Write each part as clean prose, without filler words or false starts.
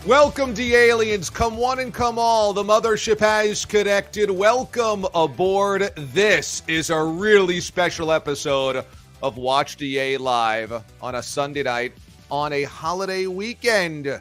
Welcome, D-Aliens. Come one and come all. The mothership has connected. Welcome aboard. This is a really special episode of Watch DA Live on a Sunday night on a holiday weekend.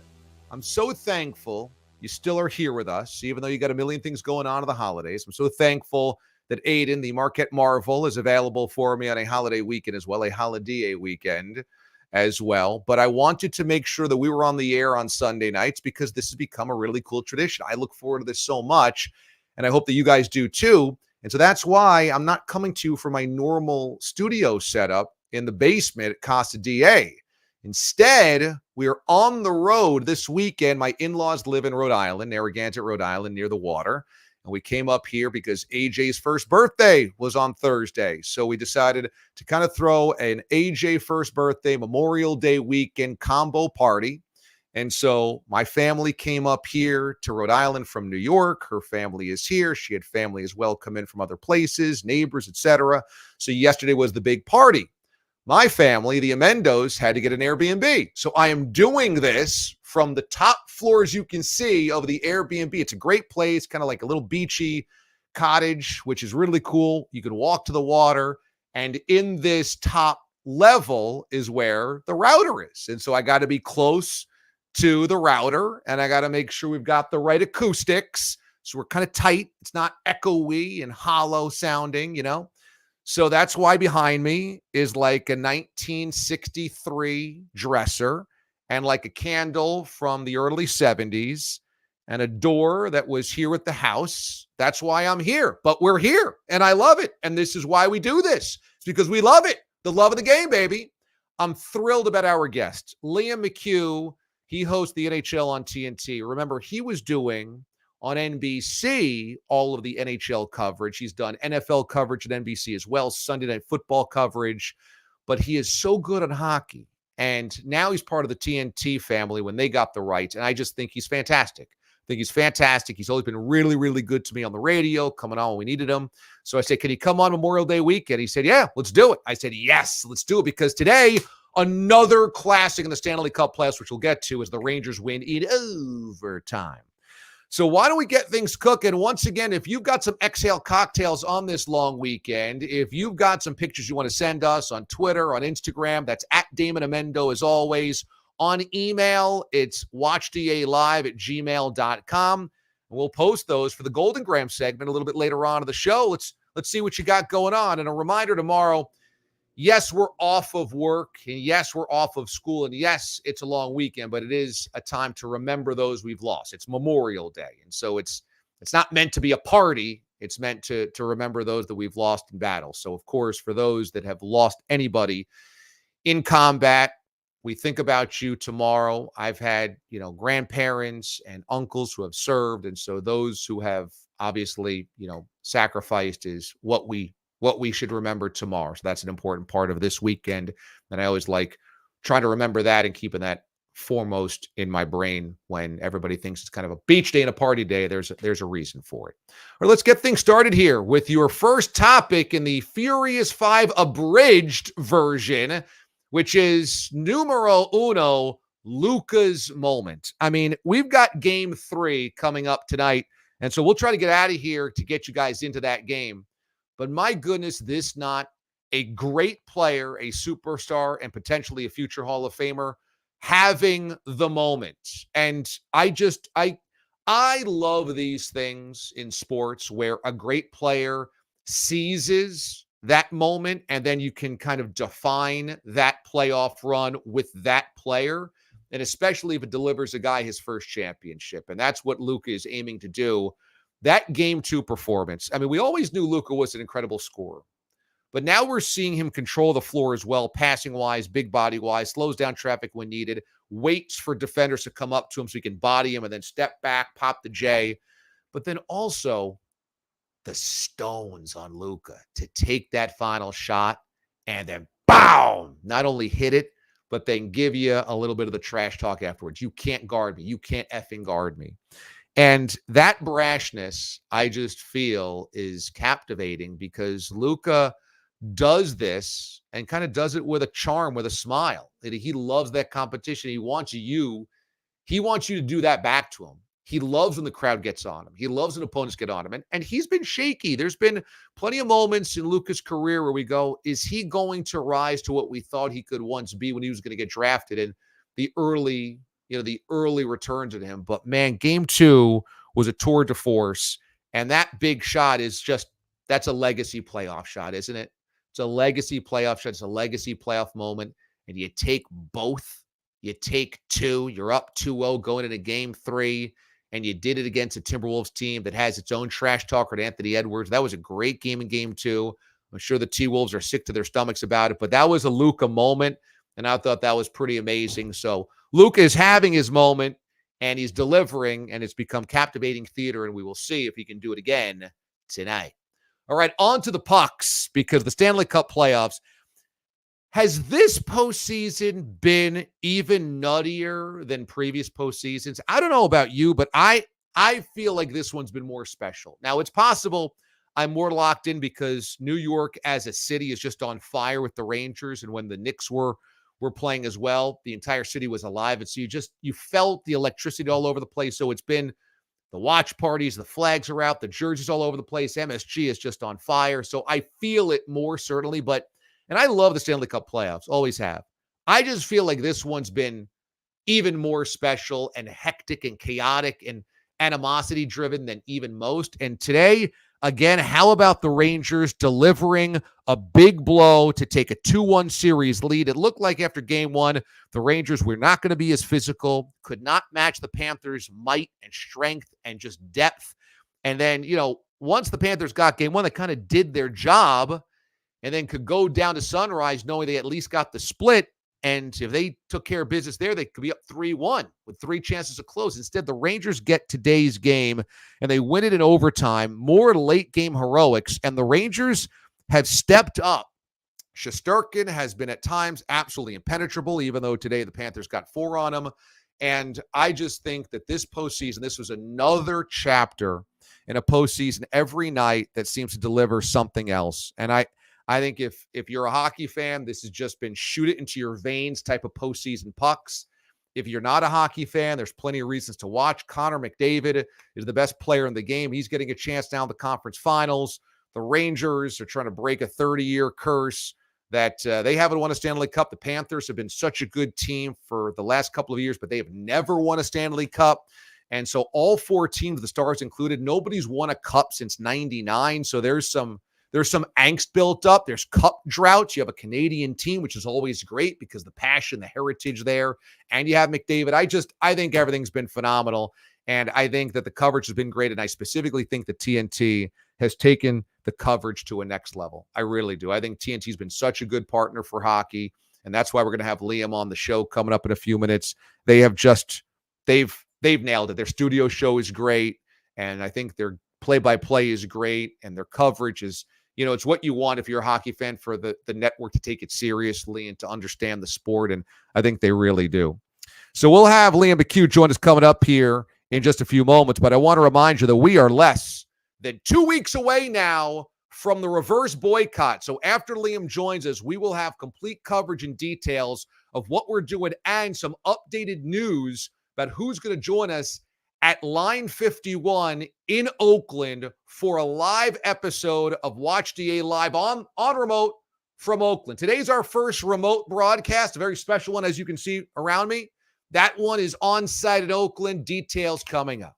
I'm so thankful you still are here with us, even though you got a million things going on in the holidays. I'm so thankful that Aidan, the Marquette Marvel, is available for me on a holiday weekend as well, a holiday weekend as well. But I wanted to make sure that we were on the air on Sunday nights because this has become a really cool tradition. I look forward to this so much, and I hope that you guys do too. And so that's why I'm not coming to you from my normal studio setup in the basement at Casa DA. Instead, we are on the road this weekend. My in-laws live in Rhode Island, Narragansett, Rhode Island, near the water. And we came up here because AJ's first birthday was on Thursday. So we decided to kind of throw an AJ first birthday, Memorial Day weekend combo party. And so my family came up here to Rhode Island from New York. Her family is here. She had family as well come in from other places, neighbors, etc. So yesterday was the big party. My family, the Amendos, had to get an Airbnb. So I am doing this from the top floors you can see of the Airbnb. It's a great place, kind of like a little beachy cottage, which is really cool. You can walk to the water. And in this top level is where the router is. And so I got to be close to the router, and I got to make sure we've got the right acoustics. So we're kind of tight. It's not echoey and hollow sounding, you know. So that's why behind me is like a 1963 dresser and like a candle from the early 70s and a door that was here with the house. That's why I'm here. But we're here, and I love it. And this is why we do this. It's because we love it. The love of the game, baby. I'm thrilled about our guest, Liam McHugh. He hosts the NHL on TNT. Remember, he was doing on NBC all of the NHL coverage. He's done NFL coverage at NBC as well, Sunday Night Football coverage. But he is so good at hockey. And now he's part of the TNT family when they got the rights. And I just think he's fantastic. I think he's fantastic. He's always been really, really good to me on the radio, coming on when we needed him. So I said, can he come on Memorial Day weekend? He said, yeah, let's do it. I said, yes, let's do it. Because today, another classic in the Stanley Cup playoffs, which we'll get to, as the Rangers win in overtime. So why don't we get things cooking? Once again, if you've got some Exhale cocktails on this long weekend, if you've got some pictures you want to send us on Twitter, on Instagram, that's at Damon Amendo as always. On email, it's watchdalive@gmail.com. We'll post those for the Golden Graham segment a little bit later on in the show. Let's see what you got going on. And a reminder tomorrow, yes, we're off of work, and yes, we're off of school, and yes, it's a long weekend, but it is a time to remember those we've lost. It's Memorial Day, and so it's not meant to be a party. It's meant to remember those that we've lost in battle. So, of course, for those that have lost anybody in combat, we think about you tomorrow. I've had, grandparents and uncles who have served, and so those who have obviously, sacrificed is what we should remember tomorrow. So that's an important part of this weekend. And I always like trying to remember that and keeping that foremost in my brain when everybody thinks it's kind of a beach day and a party day. There's a reason for it. All right, let's get things started here with your first topic in the Furious 5 abridged version, which is numero uno, Luka's moment. I mean, we've got game 3 coming up tonight. And so we'll try to get out of here to get you guys into that game. But my goodness, this not a great player, a superstar, and potentially a future Hall of Famer having the moment. And I love these things in sports where a great player seizes that moment, and then you can kind of define that playoff run with that player, and especially if it delivers a guy his first championship. And that's what Luka is aiming to do. That Game 2 performance, I mean, we always knew Luka was an incredible scorer, But now we're seeing him control the floor as well, passing-wise, big body-wise, slows down traffic when needed, waits for defenders to come up to him so he can body him and then step back, pop the J. But then also the stones on Luka to take that final shot and then boom, not only hit it, but then give you a little bit of the trash talk afterwards. You can't guard me. You can't effing guard me. And that brashness, I just feel, is captivating because Luka does this and kind of does it with a charm, with a smile. He loves that competition. He wants you to do that back to him. He loves when the crowd gets on him. He loves when opponents get on him. And he's been shaky. There's been plenty of moments in Luka's career where we go, is he going to rise to what we thought he could once be when he was going to get drafted? And the early returns at him. But man, game 2 was a tour de force. And that big shot is that's a legacy playoff shot, isn't it? It's a legacy playoff shot. It's a legacy playoff moment. And you take both. You take 2. You're up 2-0 going into game 3. And you did it against a Timberwolves team that has its own trash talker at Anthony Edwards. That was a great game in game 2. I'm sure the T-Wolves are sick to their stomachs about it. But that was a Luka moment. And I thought that was pretty amazing. So Luka is having his moment. And he's delivering. And it's become captivating theater. And we will see if he can do it again tonight. All right, on to the pucks, because the Stanley Cup playoffs. Has this postseason been even nuttier than previous postseasons? I don't know about you, but I feel like this one's been more special. Now, it's possible I'm more locked in because New York as a city is just on fire with the Rangers, and when the Knicks were playing as well, the entire city was alive. And so you felt the electricity all over the place. So it's been the watch parties, the flags are out, the jerseys all over the place. MSG is just on fire. So I feel it more certainly, and I love the Stanley Cup playoffs, always have. I just feel like this one's been even more special and hectic and chaotic and animosity driven than even most. And today, again, how about the Rangers delivering a big blow to take a 2-1 series lead? It looked like after game 1, the Rangers were not going to be as physical, could not match the Panthers' might and strength and just depth. And then, once the Panthers got game 1, they kind of did their job and then could go down to Sunrise knowing they at least got the split. And if they took care of business there, they could be up 3-1 with 3 chances to close. Instead, the Rangers get today's game, and they win it in overtime, more late-game heroics, and the Rangers have stepped up. Shesterkin has been at times absolutely impenetrable, even though today the Panthers got 4 on him. And I just think that this postseason, this was another chapter in a postseason every night that seems to deliver something else. And I think if you're a hockey fan, this has just been shoot it into your veins type of postseason pucks. If you're not a hockey fan, there's plenty of reasons to watch. Connor McDavid is the best player in the game. He's getting a chance now in the conference finals. The Rangers are trying to break a 30-year curse that they haven't won a Stanley Cup. The Panthers have been such a good team for the last couple of years, but they have never won a Stanley Cup. And so all 4 teams, the Stars included, nobody's won a cup since 99. So there's some angst built up. There's cup droughts. You have a Canadian team, which is always great because the passion, the heritage there, and you have McDavid. I think everything's been phenomenal, and I think that the coverage has been great, and I specifically think that TNT has taken the coverage to a next level. I really do. I think TNT's been such a good partner for hockey, and that's why we're going to have Liam on the show coming up in a few minutes. They've nailed it. Their studio show is great, and I think their play-by-play is great, and their coverage is, it's what you want if you're a hockey fan, for the network to take it seriously and to understand the sport, and I think they really do. So we'll have Liam McHugh join us coming up here in just a few moments, but I want to remind you that we are less than 2 weeks away now from the reverse boycott. So after Liam joins us, we will have complete coverage and details of what we're doing and some updated news about who's going to join us at Line 51 in Oakland for a live episode of Watch DA Live on remote from Oakland. Today's our first remote broadcast, a very special one, as you can see around me. That one is on site at Oakland. Details coming up.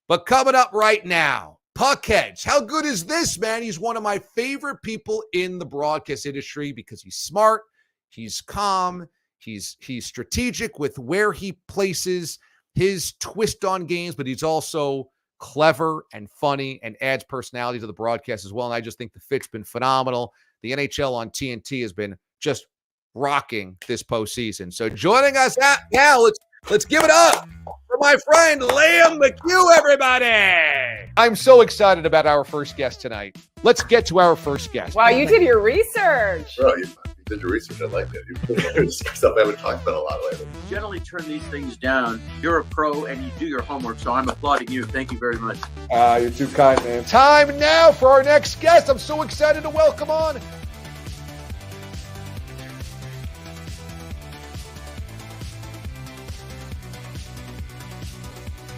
But coming up right now, Puckheads. How good is this, man? He's one of my favorite people in the broadcast industry because he's smart, he's calm, he's strategic with where he places his twist on games, but he's also clever and funny and adds personality to the broadcast as well. And I just think the fit's been phenomenal. the NHL on TNT has been just rocking this postseason. So joining us now, let's give it up for my friend Liam McHugh, everybody. I'm so excited about our first guest tonight. Let's get to our first guest. Wow, you did your research. Bro, you did your research. I like it. There's stuff I haven't talked about a lot lately. Generally turn these things down. You're a pro and you do your homework, so I'm applauding you. Thank you very much. You're too kind, man. Time now for our next guest. I'm so excited to welcome on.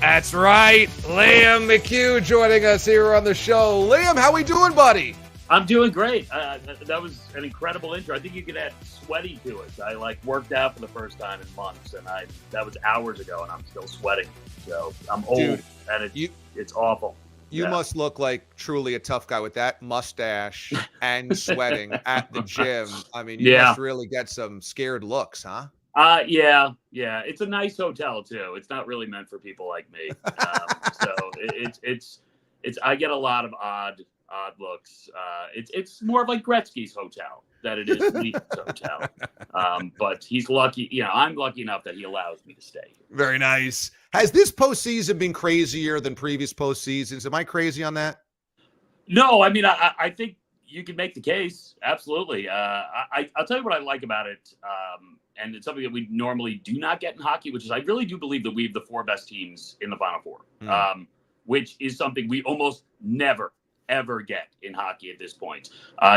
That's right. Liam McHugh joining us here on the show. Liam, how we doing, buddy? I'm doing great. That was an incredible intro. I think you could add sweaty to it. I worked out for the first time in months, and that was hours ago, and I'm still sweating. So I'm old, Dude, and it's awful. You must look like truly a tough guy with that mustache and sweating at the gym. I mean, you must really get some scared looks, huh? Yeah. It's a nice hotel too. It's not really meant for people like me. So it's I get a lot of odd looks. It's more of like Gretzky's hotel than it is Leaf's hotel. But he's lucky. I'm lucky enough that he allows me to stay. Very nice. Has this postseason been crazier than previous postseasons? Am I crazy on that? No, I mean, I think you can make the case. Absolutely. I'll tell you what I like about it. And it's something that we normally do not get in hockey, which is I really do believe that we have the four best teams in the Final Four, which is something we almost never, ever get in hockey at this point.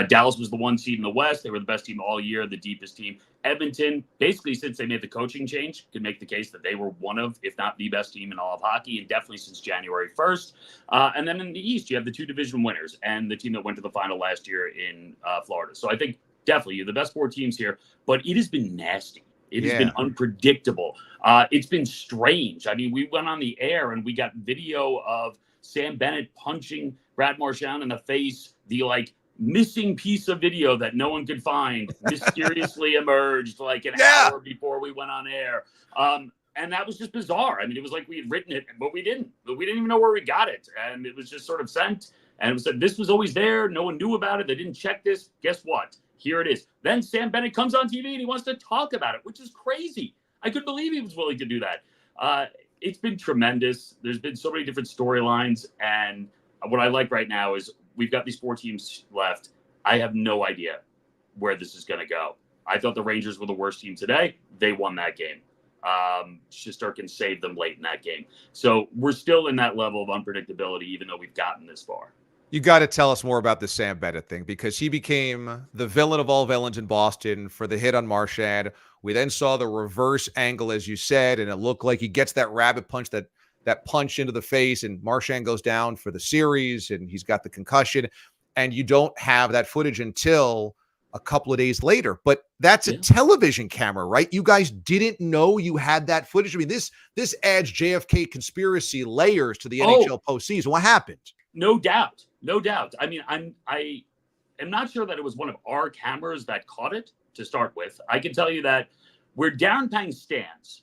Dallas was the 1 seed in the West. They were the best team all year, the deepest team. Edmonton, basically since they made the coaching change, could make the case that they were one of, if not the best team in all of hockey, and definitely since January 1st. And then in the East, you have the two division winners and the team that went to the final last year in Florida. So I think definitely you're the best four teams here, but it has been nasty. It has been unpredictable. It's been strange. I mean, we went on the air and we got video of Sam Bennett punching Brad Marchand in the face. The missing piece of video that no one could find mysteriously emerged an hour before we went on air. And that was just bizarre. I mean, it was like we had written it, but we didn't. But we didn't even know where we got it. And it was just sort of sent. And it was said, this was always there. No one knew about it. They didn't check this. Guess what? Here it is. Then Sam Bennett comes on TV and he wants to talk about it, which is crazy. I couldn't believe he was willing to do that. It's been tremendous. There's been so many different storylines. And what I like right now is we've got these four teams left. I have no idea where this is going to go. I thought the Rangers were the worst team today. They won that game. Shesterkin saved them late in that game. So we're still in that level of unpredictability, even though we've gotten this far. You got to tell us more about the Sam Bennett thing, because he became the villain of all villains in Boston for the hit on Marchand. We then saw the reverse angle, as you said, and it looked like he gets that rabbit punch, that punch into the face, and Marchand goes down for the series, and he's got the concussion. And you don't have that footage until a couple of days later. But that's a television camera, right? You guys didn't know you had that footage. I mean, this adds JFK conspiracy layers to the NHL postseason. What happened? No doubt. I mean, I am not sure that it was one of our cameras that caught it to start with. I can tell you that where Darren Pang stands,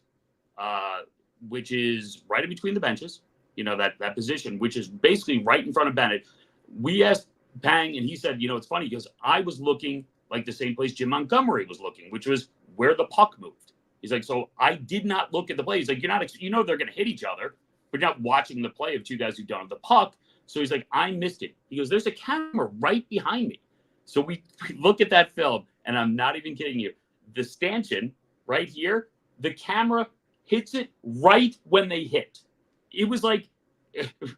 which is right in between the benches, that position, which is basically right in front of Bennett. We asked Pang, and he said, it's funny because I was looking like the same place Jim Montgomery was looking, which was where the puck moved. He's like, so I did not look at the play. He's like, they're going to hit each other, but you're not watching the play of two guys who don't have the puck. So he's like, I missed it. He goes, there's a camera right behind me. So we look at that film, and I'm not even kidding you. The stanchion right here, the camera hits it right when they hit. It was like,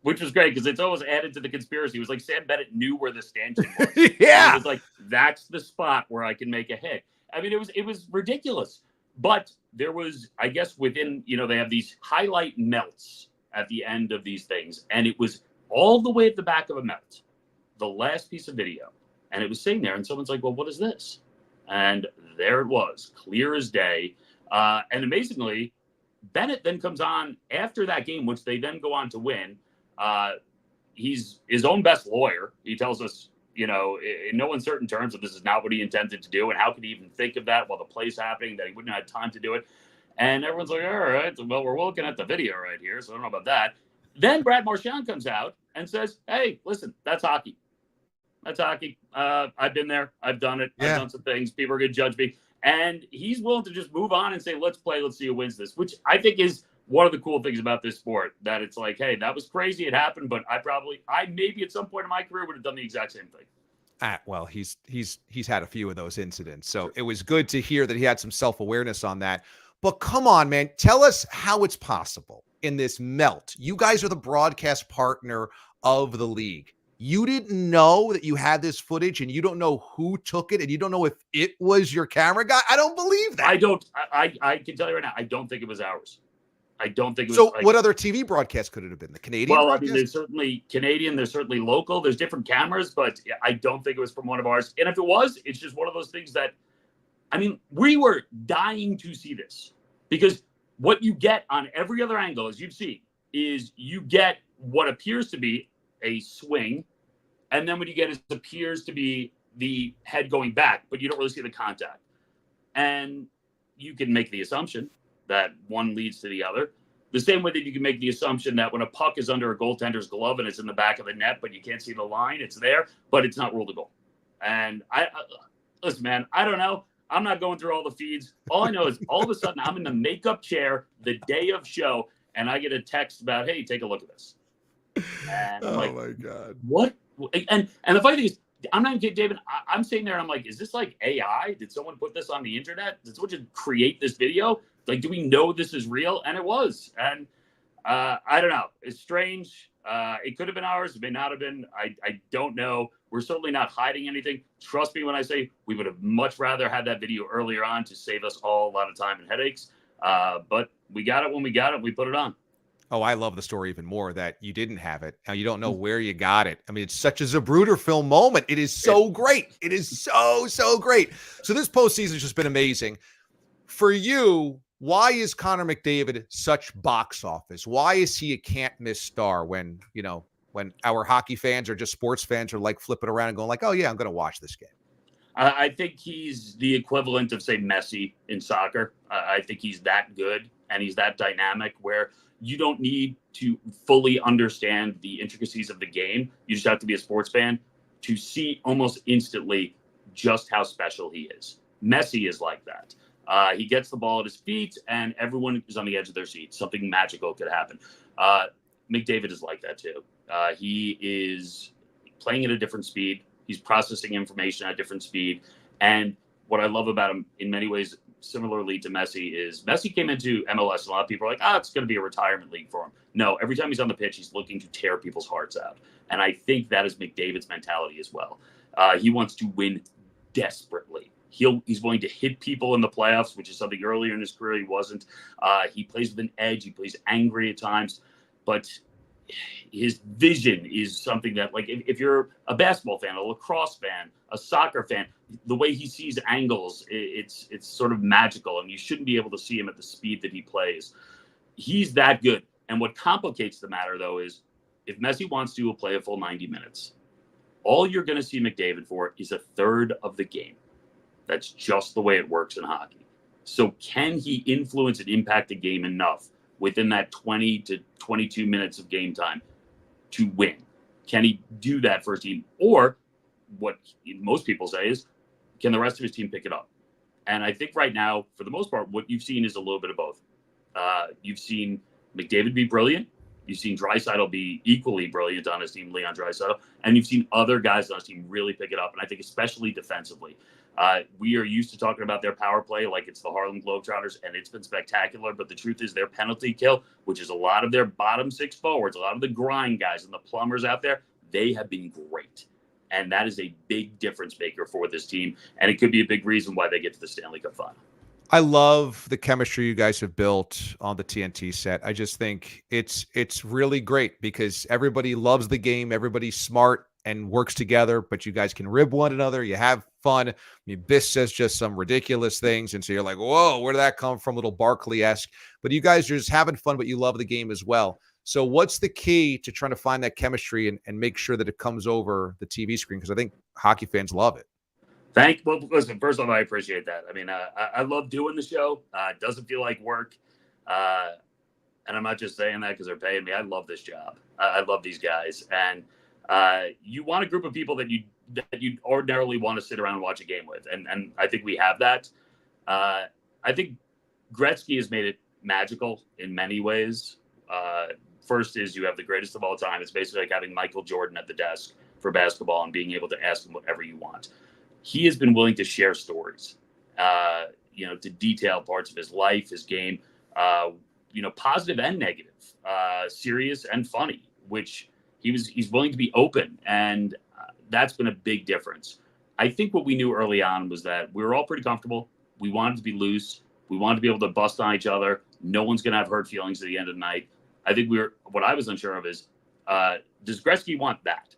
which was great because it's always added to the conspiracy. It was like Sam Bennett knew where the stanchion was. It was like, that's the spot where I can make a hit. I mean, it was ridiculous. But there was, I guess, within, they have these highlight melts at the end of these things. And it was all the way at the back of a melt, the last piece of video. And it was sitting there, and someone's like, well, what is this? And there it was, clear as day. And amazingly, Bennett then comes on after that game, which they then go on to win. He's his own best lawyer. He tells us, in no uncertain terms, that this is not what he intended to do. And how could he even think of that while the play's happening, that he wouldn't have time to do it? And everyone's like, all right, well, we're looking at the video right here, so I don't know about that. Then Brad Marchand comes out and says, hey, listen, that's hockey. That's hockey. I've been there. I've done it. Yeah. I've done some things. People are going to judge me. And he's willing to just move on and say, let's play. Let's see who wins this, which I think is one of the cool things about this sport, that it's like, hey, that was crazy. It happened, but I maybe at some point in my career would have done the exact same thing. Well, he's had a few of those incidents. So it was good to hear that he had some self-awareness on that. But come on, man, tell us how it's possible in this melt. You guys are the broadcast partner of the league. You didn't know that you had this footage, and you don't know who took it, and you don't know if it was your camera guy. I don't believe that. I can tell you right now, I don't think it was ours. I don't think it was. So what other TV broadcast could it have been? The Canadian broadcast? I mean, there's certainly Canadian, there's certainly local, there's different cameras, but I don't think it was from one of ours. And if it was, it's just one of those things that, I mean, we were dying to see this, because what you get on every other angle, as you've seen, is you get what appears to be a swing, and then what you get is appears to be the head going back, but you don't really see the contact. And you can make the assumption that one leads to the other. The same way that you can make the assumption that when a puck is under a goaltender's glove and it's in the back of the net, but you can't see the line, it's there, but it's not ruled a goal. And listen, man, I don't know. I'm not going through all the feeds. All I know is all of a sudden I'm in the makeup chair the day of show, and I get a text about, hey, take a look at this. And I'm like, my God. What? And the funny thing is, I'm not even kidding, David. I'm sitting there and I'm like, is this like AI? Did someone put this on the internet? Did someone just create this video? Like, do we know this is real? And it was. And I don't know. It's strange. It could have been ours. It may not have been. I don't know. We're certainly not hiding anything. Trust me when I say we would have much rather had that video earlier on to save us all a lot of time and headaches. But we got it when we got it. We put it on. Oh, I love the story even more that you didn't have it. Now you don't know where you got it. I mean, it's such a Zapruder film moment. It is so great. It is so great. So this postseason has just been amazing. For you, why is Connor McDavid such box office? Why is he a can't miss star when our hockey fans or just sports fans are like flipping around and going like, oh yeah, I'm going to watch this game? I think he's the equivalent of, say, Messi in soccer. I think he's that good and he's that dynamic where you don't need to fully understand the intricacies of the game. You just have to be a sports fan to see almost instantly just how special he is. Messi is like that. He gets the ball at his feet and everyone is on the edge of their seat. Something magical could happen. McDavid is like that too. He is playing at a different speed. He's processing information at a different speed. And what I love about him in many ways, similarly to Messi, is Messi came into MLS. A lot of people are like, it's going to be a retirement league for him. No, every time he's on the pitch, he's looking to tear people's hearts out. And I think that is McDavid's mentality as well. He wants to win desperately. He's willing to hit people in the playoffs, which is something earlier in his career he wasn't. He plays with an edge. He plays angry at times. But his vision is something that, like, if you're a basketball fan, a lacrosse fan, a soccer fan, the way he sees angles, it's sort of magical, and you shouldn't be able to see him at the speed that he plays. He's that good. And what complicates the matter, though, is if Messi wants to, he'll play a full 90 minutes. All you're going to see McDavid for is a third of the game. That's just the way it works in hockey. So can he influence and impact the game enough within that 20 to 22 minutes of game time to win? Can he do that for his team? Or what most people say is, can the rest of his team pick it up? And I think right now, for the most part, what you've seen is a little bit of both. You've seen McDavid be brilliant. You've seen Draisaitl be equally brilliant on his team, Leon Draisaitl. And you've seen other guys on his team really pick it up. And I think especially defensively. We are used to talking about their power play like it's the Harlem Globetrotters, and it's been spectacular. But the truth is their penalty kill, which is a lot of their bottom six forwards, a lot of the grind guys and the plumbers out there, they have been great. And that is a big difference maker for this team. And it could be a big reason why they get to the Stanley Cup final. I love the chemistry you guys have built on the TNT set. I just think it's really great because everybody loves the game. Everybody's smart and works together, but you guys can rib one another. You have fun. I mean, Biss says just some ridiculous things. And so you're like, whoa, where did that come from? Little Barkley-esque. But you guys are just having fun, but you love the game as well. So what's the key to trying to find that chemistry and make sure that it comes over the TV screen? Because I think hockey fans love it. Well, listen, first off, I appreciate that. I mean, I love doing the show. It doesn't feel like work. And I'm not just saying that because they're paying me. I love this job. I love these guys. And you want a group of people that that you'd ordinarily want to sit around and watch a game with. And I think we have that. I think Gretzky has made it magical in many ways. First is you have the greatest of all time. It's basically like having Michael Jordan at the desk for basketball and being able to ask him whatever you want. He has been willing to share stories, to detail parts of his life, his game, positive and negative, serious and funny, which he's willing to be open. And that's been a big difference. I think what we knew early on was that we were all pretty comfortable. We wanted to be loose. We wanted to be able to bust on each other. No one's going to have hurt feelings at the end of the night. I think what I was unsure of is, does Gretzky want that?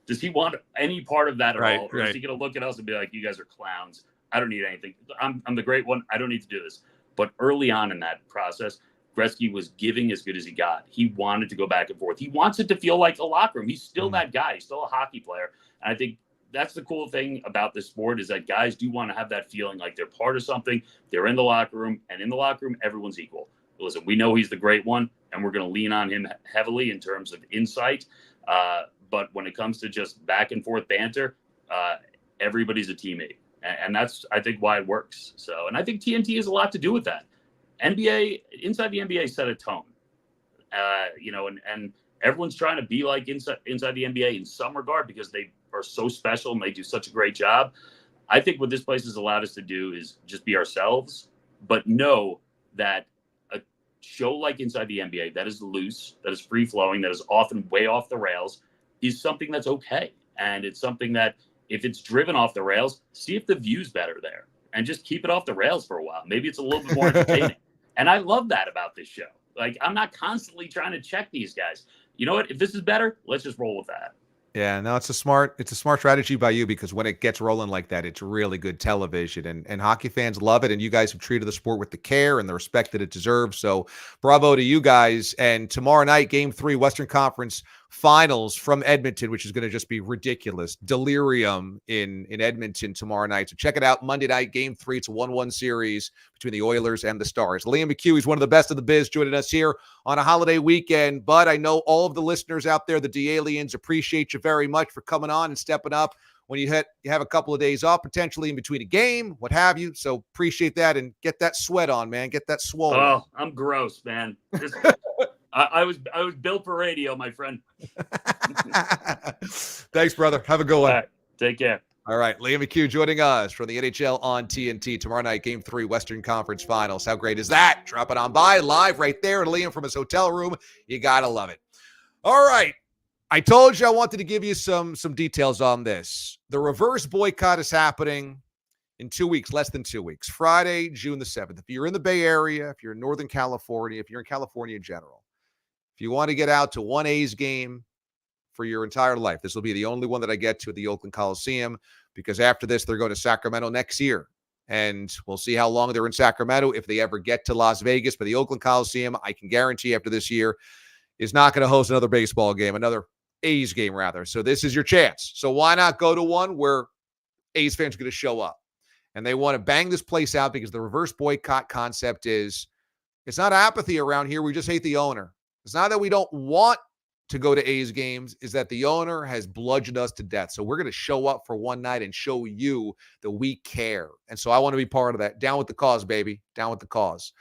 Does he want any part of that at all? Or is he going to look at us and be like, you guys are clowns. I don't need anything. I'm the great one. I don't need to do this. But early on in that process, Gretzky was giving as good as he got. He wanted to go back and forth. He wants it to feel like a locker room. He's still that guy. He's still a hockey player. And I think that's the cool thing about this sport is that guys do want to have that feeling like they're part of something. They're in the locker room, and in the locker room, everyone's equal. Listen, we know he's the great one, and we're going to lean on him heavily in terms of insight. But when it comes to just back and forth banter, everybo's a teammate. And that's, I think, why it works. So, and I think TNT has a lot to do with that. NBA, inside the NBA set a tone, and everyone's trying to be like inside the NBA in some regard because they are so special and they do such a great job. I think what this place has allowed us to do is just be ourselves, but know that a show like Inside the NBA that is loose, that is free flowing, that is often way off the rails is something that's okay. And it's something that if it's driven off the rails, see if the view's better there and just keep it off the rails for a while. Maybe it's a little bit more entertaining. And I love that about this show. Like, I'm not constantly trying to check these guys. You know what? If this is better, let's just roll with that. Yeah, no, it's a smart strategy by you because when it gets rolling like that, it's really good television and hockey fans love it. And you guys have treated the sport with the care and the respect that it deserves. So bravo to you guys. And tomorrow night, Game 3, Western Conference Finals from Edmonton, which is going to just be ridiculous. Delirium in Edmonton tomorrow night. So check it out. Monday night, Game 3. It's a 1-1 series between the Oilers and the Stars. Liam McHugh, he's one of the best of the biz, joining us here on a holiday weekend. But I know all of the listeners out there, the D-Aliens, appreciate you very much for coming on and stepping up when you have a couple of days off, potentially in between a game, what have you. So appreciate that and get that sweat on, man. Get that swollen. Oh, I'm gross, man. I was built for radio, my friend. Thanks, brother. Have a good one. All right, take care. All right, Liam McHugh joining us from the NHL on TNT. Tomorrow night, Game 3, Western Conference Finals. How great is that? Drop it on by live right there. Liam from his hotel room. You got to love it. All right. I told you I wanted to give you some details on this. The reverse boycott is happening in 2 weeks, less than 2 weeks. Friday, June the 7th. If you're in the Bay Area, if you're in Northern California, if you're in California in general, if you want to get out to one A's game for your entire life, this will be the only one that I get to at the Oakland Coliseum because after this, they're going to Sacramento next year. And we'll see how long they're in Sacramento if they ever get to Las Vegas. But the Oakland Coliseum, I can guarantee after this year, is not going to host another baseball game, another A's game rather. So this is your chance. So why not go to one where A's fans are going to show up? And they want to bang this place out because the reverse boycott concept is it's not apathy around here. We just hate the owner. It's not that we don't want to go to A's games, is that the owner has bludgeoned us to death. So we're going to show up for one night and show you that we care. And so I want to be part of that. Down with the cause, baby. Down with the cause.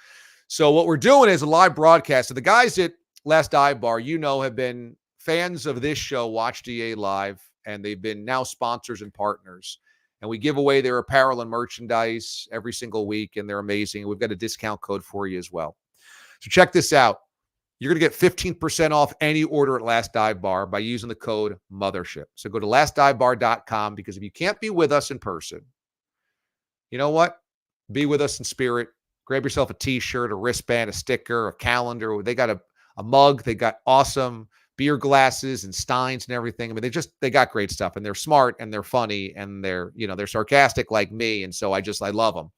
So what we're doing is a live broadcast. So the guys at Last Dive Bar, have been fans of this show, Watch DA Live, and they've been now sponsors and partners. And we give away their apparel and merchandise every single week, and they're amazing. We've got a discount code for you as well. So check this out. You're going to get 15% off any order at Last Dive Bar by using the code MOTHERSHIP. So go to lastdivebar.com because if you can't be with us in person, you know what? Be with us in spirit. Grab yourself a T-shirt, a wristband, a sticker, a calendar. They got a mug. They got awesome beer glasses and steins and everything. I mean, they got great stuff, and they're smart and they're funny and they're sarcastic like me. And so I love them.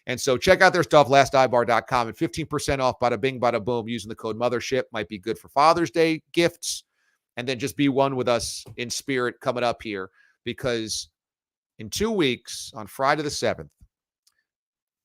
And so check out their stuff, lastdivebar.com, and 15% off, bada bing, bada boom, using the code MOTHERSHIP. Might be good for Father's Day gifts. And then just be one with us in spirit coming up here, because in 2 weeks, on Friday the 7th,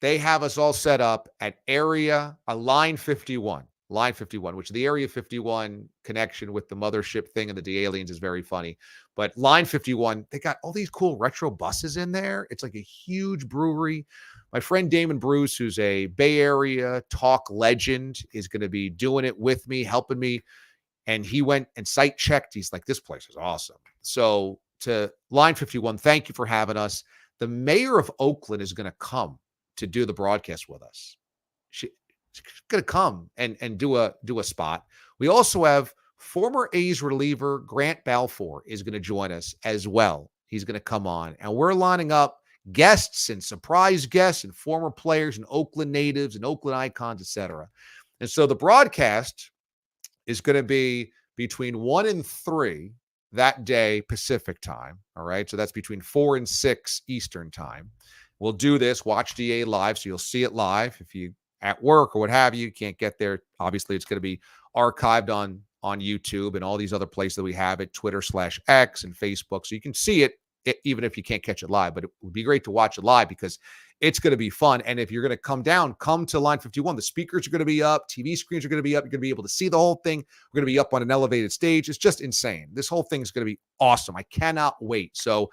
they have us all set up at line 51. Line 51, which the Area 51 connection with the mothership thing and the D-Aliens is very funny. But Line 51, they got all these cool retro buses in there. It's like a huge brewery. My friend Damon Bruce, who's a Bay Area talk legend, is going to be doing it with me, helping me. And he went and site checked. He's like, this place is awesome. So to Line 51, thank you for having us. The mayor of Oakland is going to come to do the broadcast with us. She's going to come and do a spot. We also have former A's reliever Grant Balfour is going to join us as well. He's going to come on, and we're lining up guests and surprise guests and former players and Oakland natives and Oakland icons, etc. And so the broadcast is going to be between 1 and 3 that day Pacific time. All right. So that's between 4 and 6 Eastern time. We'll do this, Watch DA live. So you'll see it live. If you at work or what have you, can't get there. Obviously, it's going to be archived on YouTube and all these other places that we have it, Twitter/X and Facebook. So you can see it even if you can't catch it live. But it would be great to watch it live because it's going to be fun. And if you're going to come down, come to Line 51. The speakers are going to be up. TV screens are going to be up. You're going to be able to see the whole thing. We're going to be up on an elevated stage. It's just insane. This whole thing is going to be awesome. I cannot wait. So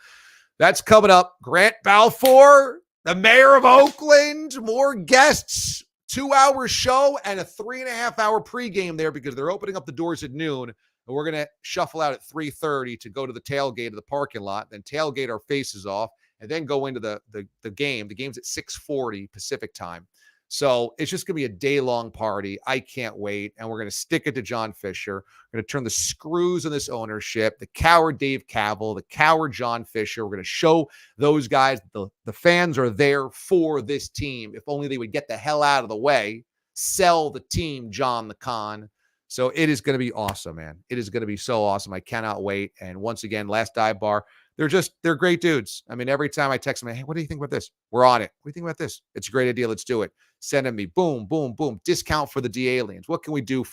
that's coming up. Grant Balfour, the mayor of Oakland, more guests, 2-hour show and a 3.5-hour pregame there because they're opening up the doors at noon. And we're going to shuffle out at 3:30 to go to the tailgate of the parking lot, then tailgate our faces off, and then go into the game. The game's at 6:40 Pacific time. So it's just going to be a day-long party. I can't wait. And we're going to stick it to John Fisher. We're going to turn the screws on this ownership, the coward Dave Kaval, the coward John Fisher. We're going to show those guys the fans are there for this team. If only they would get the hell out of the way, sell the team, John the Con. So it is going to be awesome, man. It is going to be so awesome. I cannot wait. And once again, Last Dive Bar, they're great dudes. I mean, every time I text them, hey, what do you think about this? We're on it. What do you think about this? It's a great idea. Let's do it. Sending me boom, boom, boom. Discount for the D-Aliens. What can we do?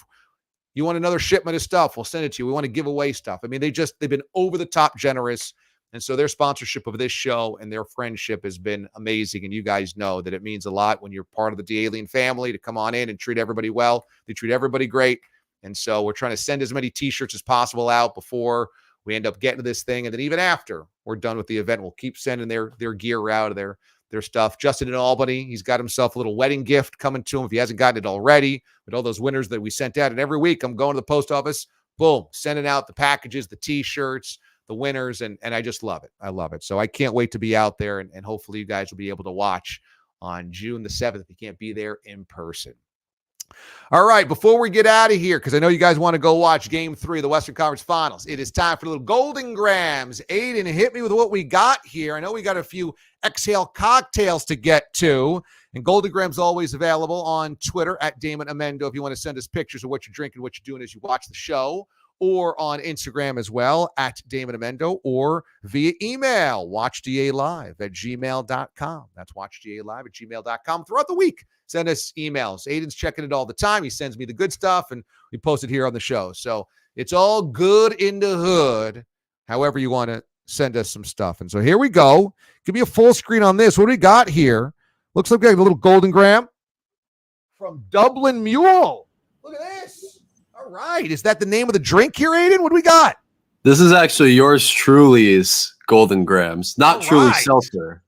You want another shipment of stuff? We'll send it to you. We want to give away stuff. I mean, they've been over the top generous. And so their sponsorship of this show and their friendship has been amazing. And you guys know that it means a lot when you're part of the D-Alien family to come on in and treat everybody well. They treat everybody great. And so we're trying to send as many T-shirts as possible out before we end up getting to this thing. And then even after we're done with the event, we'll keep sending their gear out, their stuff. Justin in Albany, he's got himself a little wedding gift coming to him if he hasn't gotten it already, with all those winners that we sent out. And every week I'm going to the post office, boom, sending out the packages, the T-shirts, the winners, and I just love it. I love it. So I can't wait to be out there, and hopefully you guys will be able to watch on June the 7th if you can't be there in person. All right, before we get out of here, because I know you guys want to go watch Game 3 of the Western Conference Finals, it is time for the little Golden Grams. Aidan, hit me with what we got here. I know we got a few Exhale cocktails to get to, and Golden Grams always available on Twitter at Damon Amendo if you want to send us pictures of what you're drinking, what you're doing as you watch the show, or on Instagram as well at Damon Amendo, or via email, watchdalive@gmail.com. That's watchdalive@gmail.com. Throughout the week, send us emails. Aidan's checking it all the time. He sends me the good stuff, and we post it here on the show. So it's all good in the hood, however you want to send us some stuff. And so here we go. Give me a full screen on this. What do we got here? Looks like we got a little Golden Gram from Dublin Mule. Look at this. All right. Is that the name of the drink here, Aidan? What do we got? This is actually yours truly's Golden Grams, not truly seltzer.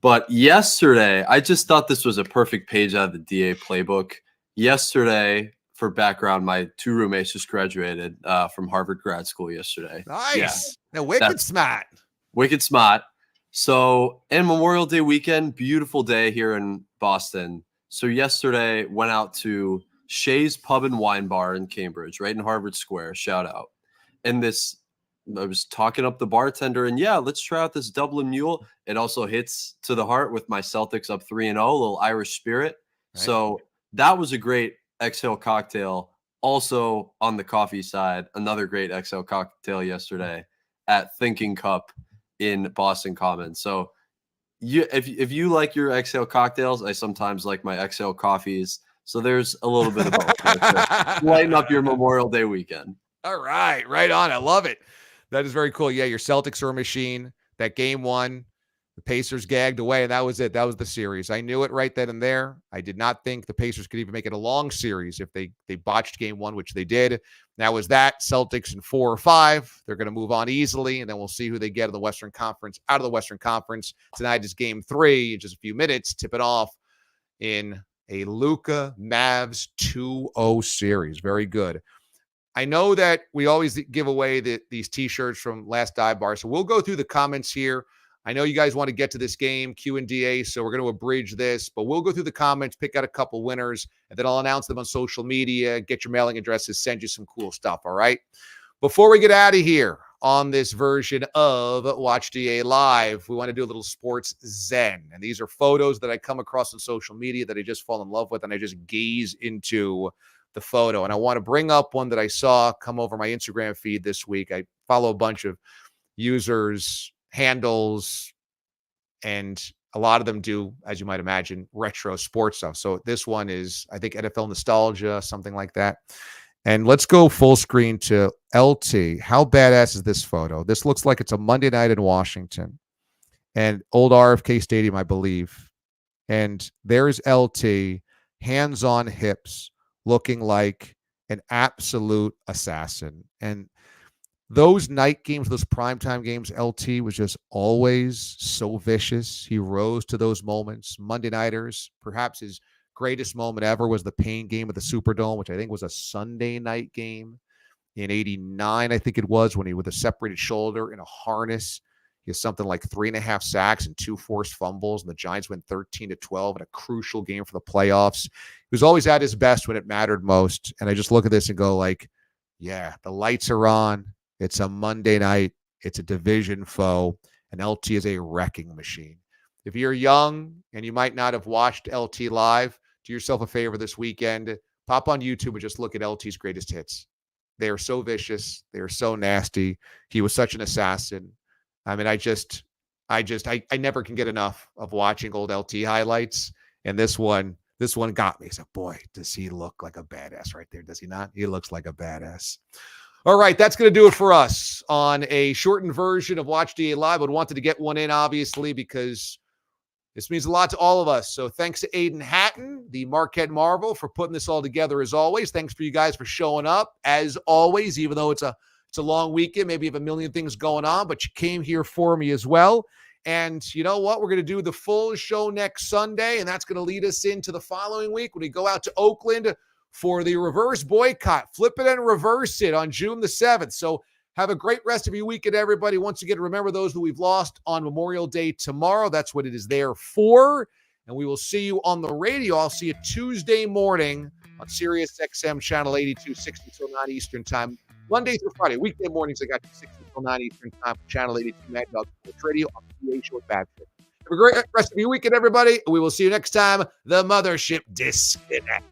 But yesterday, I just thought this was a perfect page out of the DA playbook. Yesterday, for background, my 2 roommates just graduated from Harvard grad school yesterday. Nice. Yeah, now, wicked smart. Wicked smart. So, and Memorial Day weekend, beautiful day here in Boston. So yesterday, went out to Shay's Pub and Wine Bar in Cambridge, right in Harvard Square. Shout out. And I was talking up the bartender, and yeah, let's try out this Dublin Mule. It also hits to the heart with my Celtics up 3-0, a little Irish spirit. Right. So that was a great Exhale cocktail. Also on the coffee side, another great Exhale cocktail yesterday at Thinking Cup in Boston Commons. So if you like your Exhale cocktails, I sometimes like my Exhale coffees. So there's a little bit of both to lighten up your Memorial Day weekend. All right. Right on. I love it. That is very cool. Yeah, your Celtics are a machine. That game 1, The Pacers gagged away, and that was it. That was the series. I knew it right then and there. I did not think the Pacers could even make it a long series if they botched game one, which they did. That was that. Celtics in 4 or 5. They're going to move on easily, and then we'll see who they get in the Western Conference. Out of the Western Conference tonight is game 3 in just a few minutes. Tip it off in a Luka Mavs 2-0 series. Very good. I know that we always give away these T-shirts from Last Dive Bar, so we'll go through the comments here. I know you guys want to get to this game, Q&DA, so we're going to abridge this, but we'll go through the comments, pick out a couple winners, and then I'll announce them on social media, get your mailing addresses, send you some cool stuff, all right? Before we get out of here on this version of Watch DA Live, we want to do a little sports zen, and these are photos that I come across on social media that I just fall in love with, and I just gaze into the photo, and I want to bring up one that I saw come over my Instagram feed this week. I follow a bunch of users, handles, and a lot of them do, as you might imagine, retro sports stuff. So this one is, I think, NFL nostalgia, something like that. And let's go full screen to LT. How badass is this photo? This looks like it's a Monday night in Washington and old RFK Stadium, I believe. And there's LT, hands on hips, looking like an absolute assassin. And those night games, those primetime games, LT was just always so vicious. He rose to those moments. Monday nighters, perhaps his greatest moment ever was the Pain game at the Superdome, which I think was a Sunday night game in '89, I think it was, when he, with a separated shoulder in a harness, he has something like 3.5 sacks and 2 forced fumbles, and the Giants win 13-12 in a crucial game for the playoffs. He was always at his best when it mattered most. And I just look at this and go like, yeah, the lights are on. It's a Monday night. It's a division foe. And LT is a wrecking machine. If you're young and you might not have watched LT live, do yourself a favor this weekend. Pop on YouTube and just look at LT's greatest hits. They are so vicious. They are so nasty. He was such an assassin. I mean, I never can get enough of watching old LT highlights. And this one got me. So, boy, does he look like a badass right there, does he not? He looks like a badass. All right, that's going to do it for us on a shortened version of Watch DA Live. I wanted to get one in, obviously, because this means a lot to all of us. So thanks to Aidan Hatton, the Marquette Marvel, for putting this all together as always. Thanks for you guys for showing up as always, even though it's a long weekend. Maybe you have a million things going on, but you came here for me as well. And you know what? We're going to do the full show next Sunday, and that's going to lead us into the following week when we go out to Oakland for the reverse boycott. Flip it and reverse it on June the 7th. So have a great rest of your weekend, everybody. Once again, remember those who we've lost on Memorial Day tomorrow. That's what it is there for. And we will see you on the radio. I'll see you Tuesday morning on SiriusXM Channel 82, 6 until 9 Eastern Time. Monday through Friday. Weekday mornings, I got you 6 until 9 Eastern Time for Channel 82 Mad Dog Sports Radio on PA Show at Babson. Have a great rest of your weekend, everybody. We will see you next time. The Mothership Disconnect.